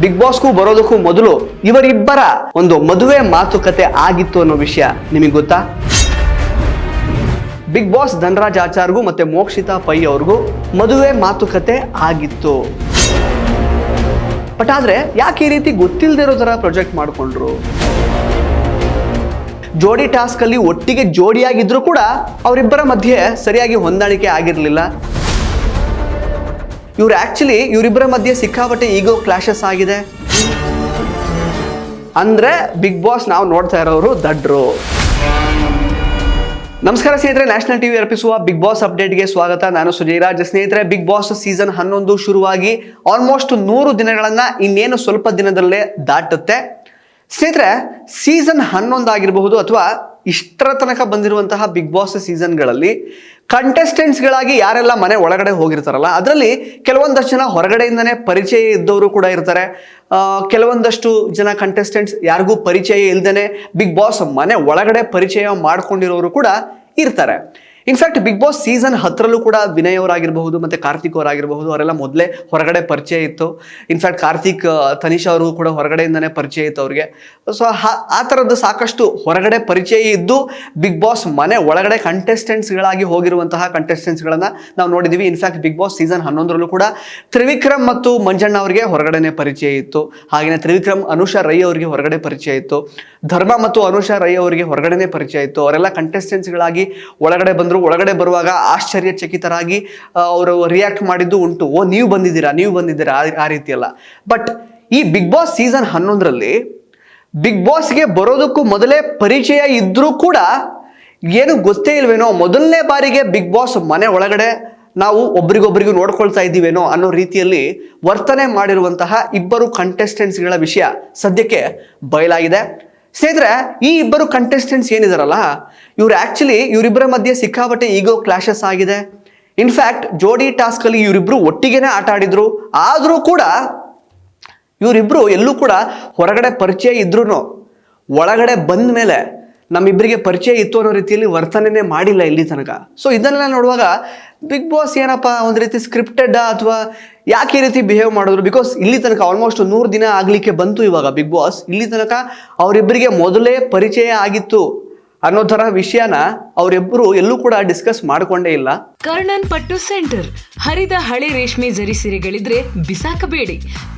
Big ಬಾಸ್ಗೂ ಬರೋದಕ್ಕೂ ಮೊದಲು ಇವರಿಬ್ಬರ ಒಂದು ಮದುವೆ ಮಾತುಕತೆ ಆಗಿತ್ತು ಅನ್ನೋ ವಿಷಯ ನಿಮಗೆ ಗೊತ್ತಾ? ಬಿಗ್ ಬಾಸ್ ಧನರಾಜ್ ಆಚಾರ್ಗೂ ಮತ್ತೆ ಮೋಕ್ಷಿತಾ ಪೈ ಅವ್ರಿಗೂ ಮದುವೆ ಮಾತುಕತೆ ಆಗಿತ್ತು. ಬಟ್ ಆದ್ರೆ ಯಾಕೆ ಈ ರೀತಿ ಗೊತ್ತಿಲ್ಲದೆ ಇರೋ ತರ ಪ್ರೊಜೆಕ್ಟ್ ಮಾಡ್ಕೊಂಡ್ರು? ಜೋಡಿ ಟಾಸ್ಕ್ ಅಲ್ಲಿ ಒಟ್ಟಿಗೆ ಜೋಡಿಯಾಗಿದ್ರು ಕೂಡ ಅವರಿಬ್ಬರ ಮಧ್ಯೆ ಸರಿಯಾಗಿ ಹೊಂದಾಣಿಕೆ ಆಗಿರ್ಲಿಲ್ಲ. ಇವರಿಬ್ಬರ ಮಧ್ಯೆ ಸಿಕ್ಕಾಪಟ್ಟೆ ಈಗೋ ಕ್ಲಾಶಸ್ ಆಗಿದೆ. ಅಂದ್ರೆ ಬಿಗ್ ಬಾಸ್ ನಾವು ನೋಡ್ತಾ ಇರೋರು ದಡ್ರು. ನಮಸ್ಕಾರ ಸ್ನೇಹಿತರೆ, ನ್ಯಾಷನಲ್ ಟಿವಿ ಅರ್ಪಿಸುವ ಬಿಗ್ ಬಾಸ್ ಅಪ್ಡೇಟ್ಗೆ ಸ್ವಾಗತ. ನಾನು ಸುಜಯರಾಜ್. ಸ್ನೇಹಿತರೆ, ಬಿಗ್ ಬಾಸ್ ಸೀಸನ್ 11 ಶುರುವಾಗಿ ಆಲ್ಮೋಸ್ಟ್ 100 ದಿನಗಳನ್ನ ಇನ್ನೇನು ಸ್ವಲ್ಪ ದಿನದಲ್ಲೇ ದಾಟುತ್ತೆ. ಸ್ನೇಹಿತರೆ, ಸೀಸನ್ 11 ಆಗಿರಬಹುದು ಅಥವಾ ಇಷ್ಟರ ತನಕ ಬಂದಿರುವಂತಹ ಬಿಗ್ ಬಾಸ್ ಸೀಸನ್ಗಳಲ್ಲಿ ಕಂಟೆಸ್ಟೆಂಟ್ಸ್ಗಳಾಗಿ ಯಾರೆಲ್ಲ ಮನೆ ಒಳಗಡೆ ಹೋಗಿರ್ತಾರಲ್ಲ, ಅದರಲ್ಲಿ ಕೆಲವೊಂದಷ್ಟು ಜನ ಹೊರಗಡೆಯಿಂದನೇ ಪರಿಚಯ ಇದ್ದವರು ಕೂಡ ಇರ್ತಾರೆ. ಕೆಲವೊಂದಷ್ಟು ಜನ ಕಂಟೆಸ್ಟೆಂಟ್ಸ್ ಯಾರಿಗೂ ಪರಿಚಯ ಇಲ್ದೇನೆ ಬಿಗ್ ಬಾಸ್ ಮನೆ ಒಳಗಡೆ ಪರಿಚಯ ಮಾಡ್ಕೊಂಡಿರೋರು ಕೂಡ ಇರ್ತಾರೆ. ಇನ್ಫ್ಯಾಕ್ಟ್ ಬಿಗ್ ಬಾಸ್ ಸೀಸನ್ 10ರಲ್ಲೂ ಕೂಡ ವಿನಯ್ ಅವರಾಗಿರಬಹುದು ಮತ್ತೆ ಕಾರ್ತಿಕ್ ಅವರಾಗಿರಬಹುದು, ಅವರೆಲ್ಲ ಮೊದಲೇ ಹೊರಗಡೆ ಪರಿಚಯ ಇತ್ತು. ಇನ್ಫ್ಯಾಕ್ಟ್ ಕಾರ್ತಿಕ್, ತನಿಷಾ ಅವರು ಕೂಡ ಹೊರಗಡೆಯಿಂದನೇ ಪರಿಚಯ ಇತ್ತು ಅವ್ರಿಗೆ. ಸೊ ಆ ಥರದ್ದು ಸಾಕಷ್ಟು ಹೊರಗಡೆ ಪರಿಚಯ ಇದ್ದು ಬಿಗ್ ಬಾಸ್ ಮನೆ ಒಳಗಡೆ ಕಂಟೆಸ್ಟೆಂಟ್ಸ್ಗಳಾಗಿ ಹೋಗಿರುವಂತಹ ಕಂಟೆಸ್ಟೆಂಟ್ಸ್ಗಳನ್ನ ನಾವು ನೋಡಿದ್ದೀವಿ. ಇನ್ಫ್ಯಾಕ್ಟ್ ಬಿಗ್ ಬಾಸ್ ಸೀಸನ್ 11ರಲ್ಲೂ ಕೂಡ ತ್ರಿವಿಕ್ರಮ್ ಮತ್ತು ಮಂಜಣ್ಣ ಅವರಿಗೆ ಹೊರಗಡೆನೆ ಪರಿಚಯ ಇತ್ತು. ಹಾಗೆಯೇ ತ್ರಿವಿಕ್ರಮ್ ಅನುಷಾ ರೈ ಅವರಿಗೆ ಹೊರಗಡೆ ಪರಿಚಯ ಇತ್ತು. ಧರ್ಮ ಮತ್ತು ಅನುಷಾ ರೈ ಅವರಿಗೆ ಹೊರಗಡೆನೆ ಪರಿಚಯ ಇತ್ತು. ಅವರೆಲ್ಲ ಕಂಟೆಸ್ಟೆಂಟ್ಸ್ಗಳಾಗಿ ಒಳಗಡೆ ಒಳಗಡೆ ಬರುವಾಗ ಆಶ್ಚರ್ಯಚಕಿತರಾಗಿ ಅವರು ರಿಯಾಕ್ಟ್ ಮಾಡಿದ್ದು ಉಂಟು. ಓ, ನೀವು ಬಂದಿದ್ದೀರಾ ಆ ರೀತಿ ಅಲ್ಲ. ಬಟ್ ಈ ಬಿಗ್ ಬಾಸ್ ಸೀಸನ್ 11ರಲ್ಲಿ ಬಿಗ್ ಬಾಸ್ಗೆ ಬರೋದಕ್ಕೂ ಮೊದಲೇ ಪರಿಚಯ ಇದ್ರೂ ಕೂಡ ಏನು ಗೊತ್ತೇ ಇಲ್ವೇನೋ, ಮೊದಲನೇ ಬಾರಿಗೆ ಬಿಗ್ ಬಾಸ್ ಮನೆ ಒಳಗಡೆ ನಾವು ಒಬ್ರಿಗೊಬ್ರಿಗೂ ನೋಡ್ಕೊಳ್ತಾ ಇದ್ದೀವೇನೋ ಅನ್ನೋ ರೀತಿಯಲ್ಲಿ ವರ್ತನೆ ಮಾಡಿರುವಂತಹ ಇಬ್ಬರು ಕಂಟೆಸ್ಟೆಂಟ್ಸ್ಗಳ ವಿಷಯ ಸದ್ಯಕ್ಕೆ ಬಯಲಾಗಿದೆ. ಸ್ನೇಹಿತರೆ, ಈ ಇಬ್ಬರು ಕಂಟೆಸ್ಟೆಂಟ್ಸ್ ಏನಿದಾರಲ್ಲ, ಇವರಿಬ್ಬರ ಮಧ್ಯೆ ಸಿಕ್ಕಾಪಟ್ಟೆ ಈಗೋ ಕ್ಲಾಶಸ್ ಆಗಿದೆ. ಇನ್ಫ್ಯಾಕ್ಟ್ ಜೋಡಿ ಟಾಸ್ಕ್ ಅಲ್ಲಿ ಇವರಿಬ್ರು ಒಟ್ಟಿಗೆನೆ ಆಟ ಆಡಿದ್ರು. ಆದ್ರೂ ಕೂಡ ಇವರಿಬ್ರು ಎಲ್ಲೂ ಕೂಡ ಹೊರಗಡೆ ಪರಿಚಯ ಇದ್ರು ಒಳಗಡೆ ಬಂದ ಮೇಲೆ ನಮ್ಮಿಬ್ಬರಿಗೆ ಪರಿಚಯ ಇತ್ತು ಅನ್ನೋ ರೀತಿಯಲ್ಲಿ ವರ್ತನೆನೇ ಮಾಡಿಲ್ಲ ಇಲ್ಲಿ ತನಕ. ಸೊ ಇದನ್ನೆಲ್ಲ ನೋಡುವಾಗ ಬಿಗ್ ಬಾಸ್ ಏನಪ್ಪ ಒಂದು ರೀತಿ ಸ್ಕ್ರಿಪ್ಟೆಡ್ ಅಥವಾ ಯಾಕೆ ಈ ರೀತಿ ಬಿಹೇವ್ ಮಾಡಿದ್ರು? ಬಿಕಾಸ್ ಇಲ್ಲಿ ತನಕ ಆಲ್ಮೋಸ್ಟ್ 100 ದಿನ ಆಗ್ಲಿಕ್ಕೆ ಬಂತು ಇವಾಗ ಬಿಗ್ ಬಾಸ್. ಇಲ್ಲಿ ತನಕ ಅವರಿಬ್ಬರಿಗೆ ಮೊದಲೇ ಪರಿಚಯ ಆಗಿತ್ತು ಅನ್ನೋ ತರ ವಿಷಯನ ಅವರಿಬ್ಬರು ಎಲ್ಲೂ ಕೂಡ ಡಿಸ್ಕಸ್ ಮಾಡ್ಕೊಂಡೇ ಇಲ್ಲ. ಕರ್ಣನ್ ಪಟ್ಟು ಸೆಂಟರ್ ಹರಿದ ಹಳೆ ರೇಷ್ಮೆ ಜರಿ ಸೀರೆಗಳಿದ್ರೆ ಬಿಸಾಕಬೇಡಿ.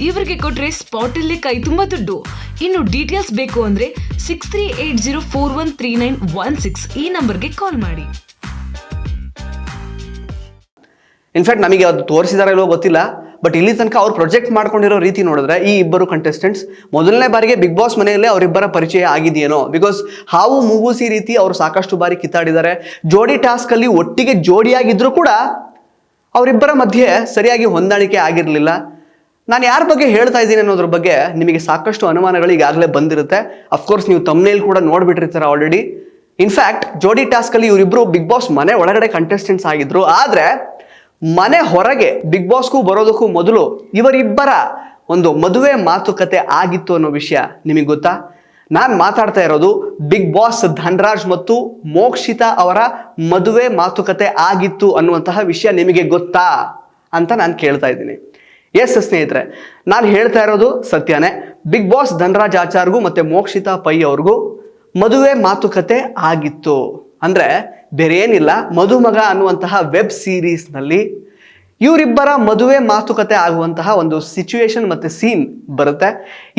ಇವರಿಗೆ ಕೊಟ್ರೆ ಸ್ಪಾಟ್ ಅಲ್ಲೇ ಕೈ ತುಂಬಾ ದುಡ್ಡು. ಇನ್ನು ಡೀಟೇಲ್ಸ್ ಬೇಕು ಅಂದ್ರೆ 6380413916 ಈ ನಂಬರ್ಗೆ ಕಾಲ್ ಮಾಡಿ. ಇನ್ಫ್ಯಾಕ್ಟ್ ನಮಗೆ ಅದು ತೋರಿಸಿದಾರ ಇಲ್ಲೋ ಗೊತ್ತಿಲ್ಲ, ಬಟ್ ಇಲ್ಲಿ ತನಕ ಅವ್ರು ಪ್ರೊಜೆಕ್ಟ್ ಮಾಡ್ಕೊಂಡಿರೋ ರೀತಿ ನೋಡಿದ್ರೆ ಈ ಇಬ್ಬರು ಕಂಟೆಸ್ಟೆಂಟ್ಸ್ ಮೊದಲನೇ ಬಾರಿಗೆ ಬಿಗ್ ಬಾಸ್ ಮನೆಯಲ್ಲೇ ಅವರಿಬ್ಬರ ಪರಿಚಯ ಆಗಿದೆಯೇನೋ. ಬಿಕಾಸ್ ಹಾವು ಮೂಗೂಸಿ ರೀತಿ ಅವರು ಸಾಕಷ್ಟು ಬಾರಿ ಕಿತ್ತಾಡಿದ್ದಾರೆ. ಜೋಡಿ ಟಾಸ್ಕ್ ಅಲ್ಲಿ ಒಟ್ಟಿಗೆ ಜೋಡಿಯಾಗಿದ್ರು ಕೂಡ ಅವರಿಬ್ಬರ ಮಧ್ಯೆ ಸರಿಯಾಗಿ ಹೊಂದಾಣಿಕೆ ಆಗಿರಲಿಲ್ಲ. ನಾನು ಯಾರ ಬಗ್ಗೆ ಹೇಳ್ತಾ ಇದ್ದೀನಿ ಅನ್ನೋದ್ರ ಬಗ್ಗೆ ನಿಮಗೆ ಸಾಕಷ್ಟು ಅನುಮಾನಗಳು ಈಗಾಗಲೇ ಬಂದಿರುತ್ತೆ. ಅಫ್ಕೋರ್ಸ್ ನೀವು ತಮ್ನೇಲ್ ಕೂಡ ನೋಡ್ಬಿಟ್ಟಿರ್ತಾರೆ ಆಲ್ರೆಡಿ. ಇನ್ಫ್ಯಾಕ್ಟ್ ಜೋಡಿ ಟಾಸ್ಕ್ ಅಲ್ಲಿ ಇವರಿಬ್ರು ಬಿಗ್ ಬಾಸ್ ಮನೆ ಒಳಗಡೆ ಕಂಟೆಸ್ಟೆಂಟ್ಸ್ ಆಗಿದ್ರು. ಆದ್ರೆ ಮನೆ ಹೊರಗೆ ಬಿಗ್ ಬಾಸ್ಗೂ ಬರೋದಕ್ಕೂ ಮೊದಲು ಇವರಿಬ್ಬರ ಒಂದು ಮದುವೆ ಮಾತುಕತೆ ಆಗಿತ್ತು ಅನ್ನೋ ವಿಷಯ ನಿಮಗೆ ಗೊತ್ತಾ? ನಾನು ಮಾತಾಡ್ತಾ ಇರೋದು ಬಿಗ್ ಬಾಸ್ ಧನರಾಜ್ ಮತ್ತು ಮೋಕ್ಷಿತಾ ಅವರ ಮದುವೆ ಮಾತುಕತೆ ಆಗಿತ್ತು ಅನ್ನುವಂತಹ ವಿಷಯ ನಿಮಗೆ ಗೊತ್ತಾ ಅಂತ ನಾನು ಕೇಳ್ತಾ ಇದ್ದೀನಿ. ಎಸ್ ಸ್ನೇಹಿತರೆ, ನಾನು ಹೇಳ್ತಾ ಇರೋದು ಸತ್ಯನೇ. ಬಿಗ್ ಬಾಸ್ ಧನರಾಜ್ ಆಚಾರ್ಗೂ ಮತ್ತೆ ಮೋಕ್ಷಿತಾ ಪೈ ಅವ್ರಿಗೂ ಮದುವೆ ಮಾತುಕತೆ ಆಗಿತ್ತು. ಅಂದ್ರೆ ಬೇರೆ ಏನಿಲ್ಲ, ಮಧುಮಗ ಅನ್ನುವಂತಹ ವೆಬ್ ಸೀರೀಸ್ ನಲ್ಲಿ ಇವರಿಬ್ಬರ ಮದುವೆ ಮಾತುಕತೆ ಆಗುವಂತಹ ಒಂದು ಸಿಚುವೇಶನ್ ಮತ್ತೆ ಸೀನ್ ಬರುತ್ತೆ.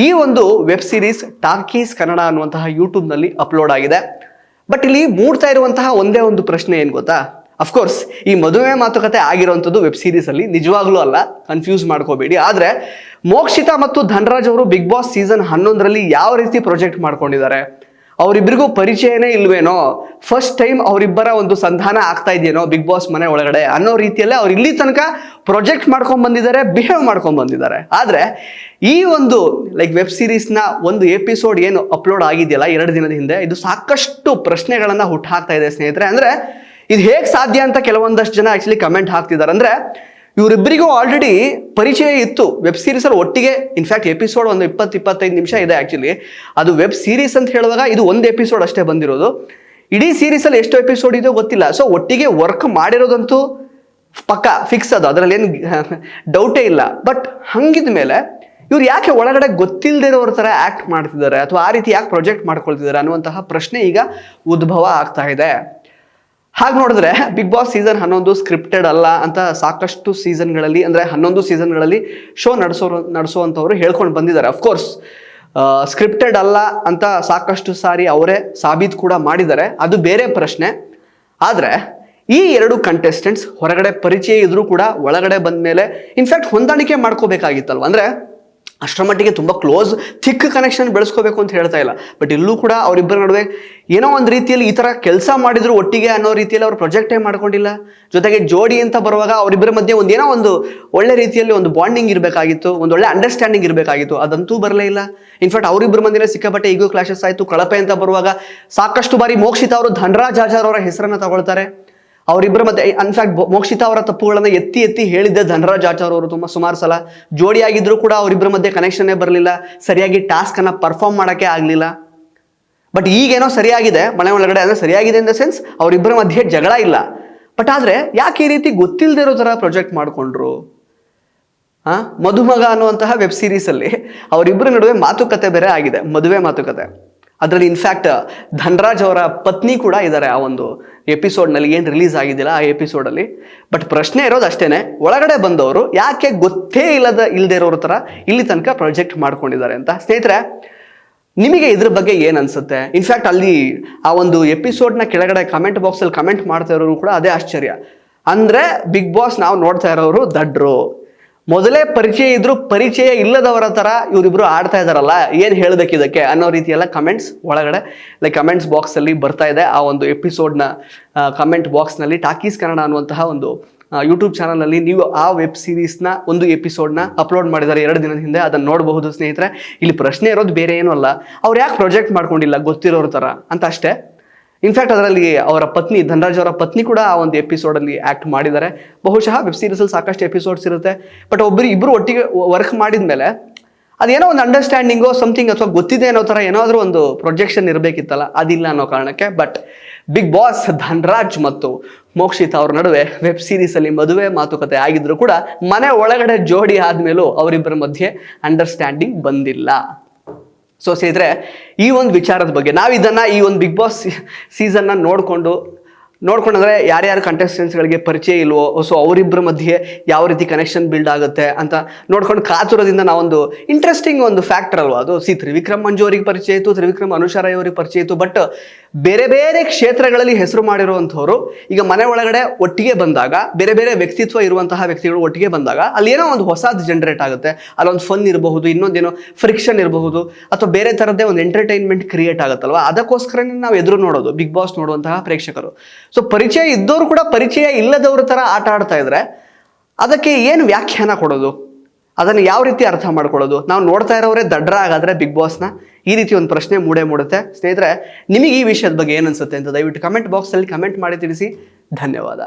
ಈ ಒಂದು ವೆಬ್ ಸೀರೀಸ್ ಟಾಕೀಸ್ ಕನ್ನಡ ಅನ್ನುವಂತಹ ಯೂಟ್ಯೂಬ್ ನಲ್ಲಿ ಅಪ್ಲೋಡ್ ಆಗಿದೆ. ಬಟ್ ಇಲ್ಲಿ ಮೂಡ್ತಾ ಇರುವಂತಹ ಒಂದೇ ಒಂದು ಪ್ರಶ್ನೆ ಏನ್ ಗೊತ್ತಾ? ಅಫ್ಕೋರ್ಸ್ ಈ ಮದುವೆ ಮಾತುಕತೆ ಆಗಿರುವಂಥದ್ದು ವೆಬ್ ಸೀರೀಸ್ ಅಲ್ಲಿ, ನಿಜವಾಗ್ಲೂ ಅಲ್ಲ, ಕನ್ಫ್ಯೂಸ್ ಮಾಡ್ಕೋಬೇಡಿ. ಆದ್ರೆ ಮೋಕ್ಷಿತಾ ಮತ್ತು ಧನರಾಜ್ ಅವರು ಬಿಗ್ ಬಾಸ್ ಸೀಸನ್ 11ರಲ್ಲಿ ಯಾವ ರೀತಿ ಪ್ರೊಜೆಕ್ಟ್ ಮಾಡ್ಕೊಂಡಿದ್ದಾರೆ, ಅವರಿಬ್ಬರಿಗೂ ಪರಿಚಯನೇ ಇಲ್ವೇನೋ, ಫಸ್ಟ್ ಟೈಮ್ ಅವರಿಬ್ಬರ ಒಂದು ಸಂಧಾನ ಆಗ್ತಾ ಇದೆಯೇನೋ ಬಿಗ್ ಬಾಸ್ ಮನೆ ಒಳಗಡೆ ಅನ್ನೋ ರೀತಿಯಲ್ಲೇ ಅವ್ರು ಇಲ್ಲಿ ತನಕ ಪ್ರೊಜೆಕ್ಟ್ ಮಾಡ್ಕೊಂಡ್ ಬಂದಿದ್ದಾರೆ, ಬಿಹೇವ್ ಮಾಡ್ಕೊಂಡ್ ಬಂದಿದ್ದಾರೆ. ಆದ್ರೆ ಈ ಒಂದು ವೆಬ್ ಸೀರೀಸ್ನ ಒಂದು ಎಪಿಸೋಡ್ ಏನು ಅಪ್ಲೋಡ್ ಆಗಿದೆಯಲ್ಲ 2 ದಿನದ ಹಿಂದೆ, ಇದು ಸಾಕಷ್ಟು ಪ್ರಶ್ನೆಗಳನ್ನ ಹುಟ್ಟಾಕ್ತಾ ಇದೆ ಸ್ನೇಹಿತರೆ. ಅಂದ್ರೆ ಇದು ಹೇಗೆ ಸಾಧ್ಯ ಅಂತ ಕೆಲವೊಂದಷ್ಟು ಜನ ಆಕ್ಚುಲಿ ಕಮೆಂಟ್ ಹಾಕ್ತಿದ್ದಾರೆ. ಅಂದ್ರೆ ಇವರಿಬ್ಬರಿಗೂ ಆಲ್ರೆಡಿ ಪರಿಚಯ ಇತ್ತು ವೆಬ್ ಸೀರೀಸ್ ಅಲ್ಲಿ ಒಟ್ಟಿಗೆ. ಇನ್ಫ್ಯಾಕ್ಟ್ ಎಪಿಸೋಡ್ ಒಂದು 20-25 ನಿಮಿಷ ಇದೆ. ಆಕ್ಚುಲಿ ಅದು ವೆಬ್ ಸೀರೀಸ್ ಅಂತ ಹೇಳುವಾಗ ಇದು ಒಂದು ಎಪಿಸೋಡ್ ಅಷ್ಟೇ ಬಂದಿರೋದು. ಇಡೀ ಸೀರೀಸ್ ಅಲ್ಲಿ ಎಷ್ಟು ಎಪಿಸೋಡ್ ಇದೆಯೋ ಗೊತ್ತಿಲ್ಲ. ಸೊ ಒಟ್ಟಿಗೆ ವರ್ಕ್ ಮಾಡಿರೋದಂತೂ ಪಕ್ಕ ಫಿಕ್ಸ್, ಅದರಲ್ಲಿ ಏನು ಡೌಟೇ ಇಲ್ಲ. ಬಟ್ ಹಂಗಿದ ಮೇಲೆ ಇವ್ರು ಯಾಕೆ ಒಳಗಡೆ ಗೊತ್ತಿಲ್ಲದೆ ಇರೋರ ಥರ ಆ್ಯಕ್ಟ್ ಮಾಡ್ತಿದ್ದಾರೆ ಅಥವಾ ಆ ರೀತಿ ಯಾಕೆ ಪ್ರೊಜೆಕ್ಟ್ ಮಾಡ್ಕೊಳ್ತಿದ್ದಾರೆ ಅನ್ನುವಂತಹ ಪ್ರಶ್ನೆ ಈಗ ಉದ್ಭವ ಆಗ್ತಾ ಇದೆ. ಹಾಗೆ ನೋಡಿದ್ರೆ ಬಿಗ್ ಬಾಸ್ ಸೀಸನ್ 11 ಸ್ಕ್ರಿಪ್ಟೆಡ್ ಅಲ್ಲ ಅಂತ ಸಾಕಷ್ಟು ಸೀಸನ್ಗಳಲ್ಲಿ, ಅಂದರೆ 11 ಸೀಸನ್ಗಳಲ್ಲಿ ಶೋ ನಡೆಸುವಂಥವ್ರು ಹೇಳ್ಕೊಂಡು ಬಂದಿದ್ದಾರೆ. ಅಫ್ಕೋರ್ಸ್ ಸ್ಕ್ರಿಪ್ಟೆಡ್ ಅಲ್ಲ ಅಂತ ಸಾಕಷ್ಟು ಸಾರಿ ಅವರೇ ಸಾಬೀತು ಕೂಡ ಮಾಡಿದ್ದಾರೆ, ಅದು ಬೇರೆ ಪ್ರಶ್ನೆ. ಆದರೆ ಈ 2 ಕಂಟೆಸ್ಟೆಂಟ್ಸ್ ಹೊರಗಡೆ ಪರಿಚಯ ಇದ್ರೂ ಕೂಡ ಒಳಗಡೆ ಬಂದ ಮೇಲೆ ಇನ್ಫ್ಯಾಕ್ಟ್ ಹೊಂದಾಣಿಕೆ ಮಾಡ್ಕೋಬೇಕಾಗಿತ್ತಲ್ವ. ಅಂದರೆ ಅಷ್ಟರ ಮಟ್ಟಿಗೆ ತುಂಬ ಕ್ಲೋಸ್ ಥಿಕ್ ಕನೆಕ್ಷನ್ ಬೆಳೆಸ್ಕೋಬೇಕು ಅಂತ ಹೇಳ್ತಾ ಇಲ್ಲ, ಬಟ್ ಇಲ್ಲೂ ಕೂಡ ಅವರಿಬ್ಬರ ನಡುವೆ ಏನೋ ಒಂದು ರೀತಿಯಲ್ಲಿ ಈ ಥರ ಕೆಲಸ ಮಾಡಿದ್ರು ಒಟ್ಟಿಗೆ ಅನ್ನೋ ರೀತಿಯಲ್ಲಿ ಅವ್ರು ಪ್ರೊಜೆಕ್ಟೇ ಮಾಡ್ಕೊಂಡಿಲ್ಲ. ಜೊತೆಗೆ ಜೋಡಿ ಅಂತ ಬರುವಾಗ ಅವರಿಬ್ಬರ ಮಧ್ಯೆ ಏನೋ ಒಂದು ಒಳ್ಳೆ ರೀತಿಯಲ್ಲಿ ಒಂದು ಬಾಂಡಿಂಗ್ ಇರಬೇಕಾಗಿತ್ತು, ಒಂದು ಒಳ್ಳೆ ಅಂಡರ್ಸ್ಟ್ಯಾಂಡಿಂಗ್ ಇರಬೇಕಾಗಿತ್ತು, ಅದಂತೂ ಬರಲೇ ಇಲ್ಲ. ಇನ್ಫ್ಯಾಕ್ಟ್ ಅವರಿಬ್ಬರ ಮಧ್ಯೆ ಸಿಕ್ಕಾಪಟ್ಟೆ ಈಗೋ ಕ್ಲಾಶಸ್ ಆಯಿತು. ಕಳಪೆ ಅಂತ ಬರುವಾಗ ಸಾಕಷ್ಟು ಬಾರಿ ಮೋಕ್ಷಿತಾ ಅವರು ಧನ್ರಾಜ್ ಆಚಾರ್ ಅವರ ಹೆಸರನ್ನು ತಗೊಳ್ತಾರೆ. ಅವರಿಬ್ಬರ ಮಧ್ಯೆ ಇನ್ಫ್ಯಾಕ್ಟ್ ಮೋಕ್ಷಿತಾ ಅವರ ತಪ್ಪುಗಳನ್ನು ಎತ್ತಿ ಹೇಳಿದ್ದೆ ಧನರಾಜ್ ಆಚಾರ್ ಅವರು ತುಂಬ ಸುಮಾರು ಸಲ. ಜೋಡಿಯಾಗಿದ್ರು ಕೂಡ ಅವರಿಬ್ಬರ ಮಧ್ಯೆ ಕನೆಕ್ಷನ್ನೇ ಬರಲಿಲ್ಲ, ಸರಿಯಾಗಿ ಟಾಸ್ಕ್ ಅನ್ನ ಪರ್ಫಾರ್ಮ್ ಮಾಡೋಕ್ಕೆ ಆಗಲಿಲ್ಲ. ಬಟ್ ಈಗೇನೋ ಸರಿಯಾಗಿದೆ ಮನೆ ಒಳಗಡೆ, ಅಂದರೆ ಸರಿಯಾಗಿದೆ ಇನ್ ದ ಸೆನ್ಸ್ ಅವರಿಬ್ಬರ ಮಧ್ಯೆ ಜಗಳ ಇಲ್ಲ. ಬಟ್ ಆದರೆ ಯಾಕೆ ಈ ರೀತಿ ಗೊತ್ತಿಲ್ಲದೆ ಇರೋ ಥರ ಪ್ರೊಜೆಕ್ಟ್ ಮಾಡಿಕೊಂಡ್ರು? ಮಧುಮಗ ಅನ್ನುವಂತಹ ವೆಬ್ ಸೀರೀಸಲ್ಲಿ ಅವರಿಬ್ಬರ ನಡುವೆ ಮಾತುಕತೆ ಬೇರೆ ಆಗಿದೆ, ಮದುವೆ ಮಾತುಕತೆ. ಅದರಲ್ಲಿ ಇನ್ಫ್ಯಾಕ್ಟ್ ಧನ್ರಾಜ್ ಅವರ ಪತ್ನಿ ಕೂಡ ಇದ್ದಾರೆ ಆ ಒಂದು ಎಪಿಸೋಡ್ನಲ್ಲಿ, ಏನು ರಿಲೀಸ್ ಆಗಿದ್ದಿಲ್ಲ ಆ ಎಪಿಸೋಡಲ್ಲಿ. ಬಟ್ ಪ್ರಶ್ನೆ ಇರೋದು ಅಷ್ಟೇನೆ, ಒಳಗಡೆ ಬಂದವರು ಯಾಕೆ ಗೊತ್ತೇ ಇಲ್ಲದೆ ಇರೋರ ಥರ ಇಲ್ಲಿ ತನಕ ಪ್ರೊಜೆಕ್ಟ್ ಮಾಡ್ಕೊಂಡಿದ್ದಾರೆ ಅಂತ. ಸ್ನೇಹಿತರೆ, ನಿಮಗೆ ಇದ್ರ ಬಗ್ಗೆ ಏನು ಅನ್ಸುತ್ತೆ? ಇನ್ಫ್ಯಾಕ್ಟ್ ಅಲ್ಲಿ ಆ ಒಂದು ಎಪಿಸೋಡ್ನ ಕೆಳಗಡೆ ಕಮೆಂಟ್ ಬಾಕ್ಸಲ್ಲಿ ಕಮೆಂಟ್ ಮಾಡ್ತಾ ಇರೋರು ಕೂಡ ಅದೇ ಆಶ್ಚರ್ಯ. ಅಂದರೆ ಬಿಗ್ ಬಾಸ್ ನಾವು ನೋಡ್ತಾ ಇರೋರು ದಡ್ರು, ಮೊದಲೇ ಪರಿಚಯ ಇದ್ರು ಪರಿಚಯ ಇಲ್ಲದವರ ಥರ ಇವರಿಬ್ರು ಆಡ್ತಾ ಇದ್ದಾರಲ್ಲ, ಏನು ಹೇಳಬೇಕು ಇದಕ್ಕೆ ಅನ್ನೋ ರೀತಿಯೆಲ್ಲ ಕಮೆಂಟ್ಸ್ ಒಳಗಡೆ ಕಮೆಂಟ್ಸ್ ಬಾಕ್ಸಲ್ಲಿ ಬರ್ತಾ ಇದೆ. ಆ ಒಂದು ಎಪಿಸೋಡ್ನ ಕಮೆಂಟ್ ಬಾಕ್ಸ್ನಲ್ಲಿ ಟಾಕೀಸ್ ಕನ್ನಡ ಅನ್ನುವಂತಹ ಒಂದು ಯೂಟ್ಯೂಬ್ ಚಾನಲಲ್ಲಿ ನೀವು ಆ ವೆಬ್ ಸೀರೀಸ್ನ ಒಂದು ಎಪಿಸೋಡ್ನ ಅಪ್ಲೋಡ್ ಮಾಡಿದ್ದಾರೆ 2 ದಿನದ ಹಿಂದೆ, ಅದನ್ನು ನೋಡಬಹುದು ಸ್ನೇಹಿತರೆ. ಇಲ್ಲಿ ಪ್ರಶ್ನೆ ಇರೋದು ಬೇರೆ ಏನೂ ಅಲ್ಲ, ಅವ್ರು ಯಾಕೆ ಪ್ರೊಜೆಕ್ಟ್ ಮಾಡ್ಕೊಂಡಿಲ್ಲ ಗೊತ್ತಿರೋರ ಥರ ಅಂತ ಅಷ್ಟೇ. ಇನ್ಫ್ಯಾಕ್ಟ್ ಅದರಲ್ಲಿ ಅವರ ಪತ್ನಿ ಧನರಾಜ್ ಅವರ ಪತ್ನಿ ಕೂಡ ಆ ಒಂದು ಎಪಿಸೋಡಲ್ಲಿ ಆ್ಯಕ್ಟ್ ಮಾಡಿದ್ದಾರೆ. ಬಹುಶಃ ವೆಬ್ ಸೀರೀಸಲ್ಲಿ ಸಾಕಷ್ಟು ಎಪಿಸೋಡ್ಸ್ ಇರುತ್ತೆ, ಬಟ್ ಇಬ್ಬರು ಒಟ್ಟಿಗೆ ವರ್ಕ್ ಮಾಡಿದ ಮೇಲೆ ಅದೇನೋ ಒಂದು ಅಂಡರ್ಸ್ಟ್ಯಾಂಡಿಂಗೋ ಸಮಥಿಂಗ್ ಅಥವಾ ಗೊತ್ತಿದೆ ಅನ್ನೋ ಥರ ಏನಾದರೂ ಒಂದು ಪ್ರೊಜೆಕ್ಷನ್ ಇರಬೇಕಿತ್ತಲ್ಲ, ಅದಿಲ್ಲ ಅನ್ನೋ ಕಾರಣಕ್ಕೆ. ಬಟ್ ಬಿಗ್ ಬಾಸ್ ಧನರಾಜ್ ಮತ್ತು ಮೋಕ್ಷಿತಾ ಅವ್ರ ನಡುವೆ ವೆಬ್ ಸೀರೀಸಲ್ಲಿ ಮದುವೆ ಮಾತುಕತೆ ಆಗಿದ್ರು ಕೂಡ ಮನೆ ಒಳಗಡೆ ಜೋಡಿ ಆದಮೇಲೂ ಅವರಿಬ್ಬರ ಮಧ್ಯೆ ಅಂಡರ್ಸ್ಟ್ಯಾಂಡಿಂಗ್ ಬಂದಿಲ್ಲ. ಸೊ ಸ್ನೇಹಿತರೆ, ಈ ಒಂದು ವಿಚಾರದ ಬಗ್ಗೆ ನಾವು ಇದನ್ನು ಈ ಒಂದು ಬಿಗ್ ಬಾಸ್ ಸೀಸನ್ನ ನೋಡ್ಕೊಂಡ್ರೆ ಯಾರ್ಯಾರು ಕಂಟೆಸ್ಟೆಂಟ್ಸ್ಗಳಿಗೆ ಪರಿಚಯ ಇಲ್ವೋ, ಸೊ ಅವರಿಬ್ಬರ ಮಧ್ಯೆ ಯಾವ ರೀತಿ ಕನೆಕ್ಷನ್ ಬಿಲ್ಡ್ ಆಗುತ್ತೆ ಅಂತ ನೋಡ್ಕೊಂಡು ಕಾತುರದಿಂದ ನಾವೊಂದು ಇಂಟ್ರೆಸ್ಟಿಂಗ್ ಒಂದು ಫ್ಯಾಕ್ಟರ್ ಅಲ್ವಾ ಅದು. ತ್ರಿವಿಕ್ರಮ್ ಮಂಜು ಅವರಿಗೆ ಪರಿಚಯ ಇತ್ತು, ತ್ರಿವಿಕ್ರಮ್ ಅನುಷಾರೈ ಅವರಿಗೆ ಪರಿಚಯ ಇತ್ತು, ಬಟ್ ಬೇರೆ ಬೇರೆ ಕ್ಷೇತ್ರಗಳಲ್ಲಿ ಹೆಸರು ಮಾಡಿರುವಂಥವ್ರು ಈಗ ಮನೆ ಒಳಗಡೆ ಒಟ್ಟಿಗೆ ಬಂದಾಗ, ಬೇರೆ ಬೇರೆ ವ್ಯಕ್ತಿತ್ವ ಇರುವಂತಹ ವ್ಯಕ್ತಿಗಳು ಒಟ್ಟಿಗೆ ಬಂದಾಗ ಅಲ್ಲಿ ಏನೋ ಒಂದು ಹೊಸದು ಜನರೇಟ್ ಆಗುತ್ತೆ. ಅಲ್ಲೊಂದು ಫನ್ ಇರಬಹುದು, ಇನ್ನೊಂದೇನೋ ಫ್ರಿಕ್ಷನ್ ಇರಬಹುದು, ಅಥವಾ ಬೇರೆ ಥರದ್ದೇ ಒಂದು ಎಂಟರ್ಟೈನ್ಮೆಂಟ್ ಕ್ರಿಯೇಟ್ ಆಗುತ್ತಲ್ವ. ಅದಕ್ಕೋಸ್ಕರನೇ ನಾವು ಎದುರು ನೋಡೋದು ಬಿಗ್ ಬಾಸ್ ನೋಡುವಂತಹ ಪ್ರೇಕ್ಷಕರು. ಸೊ ಪರಿಚಯ ಇದ್ದವರು ಕೂಡ ಪರಿಚಯ ಇಲ್ಲದವ್ರ ಥರ ಆಟ ಆಡ್ತಾ ಇದ್ರೆ ಅದಕ್ಕೆ ಏನು ವ್ಯಾಖ್ಯಾನ ಕೊಡೋದು? ಅದನ್ನು ಯಾವ ರೀತಿ ಅರ್ಥ ಮಾಡ್ಕೊಳ್ಳೋದು? ನಾವು ನೋಡ್ತಾ ಇರೋರೇ ದಡ್ರ ಆಗಾದ್ರೆ ಬಿಗ್ ಬಾಸ್ನ, ಈ ರೀತಿ ಒಂದು ಪ್ರಶ್ನೆ ಮೂಡುತ್ತೆ. ಸ್ನೇಹಿತರೆ, ನಿಮಗೆ ಈ ವಿಷಯದ ಬಗ್ಗೆ ಏನು ಅನ್ಸುತ್ತೆ ಅಂತ ದಯವಿಟ್ಟು ಕಮೆಂಟ್ ಬಾಕ್ಸಲ್ಲಿ ಕಮೆಂಟ್ ಮಾಡಿ ತಿಳಿಸಿ. ಧನ್ಯವಾದ.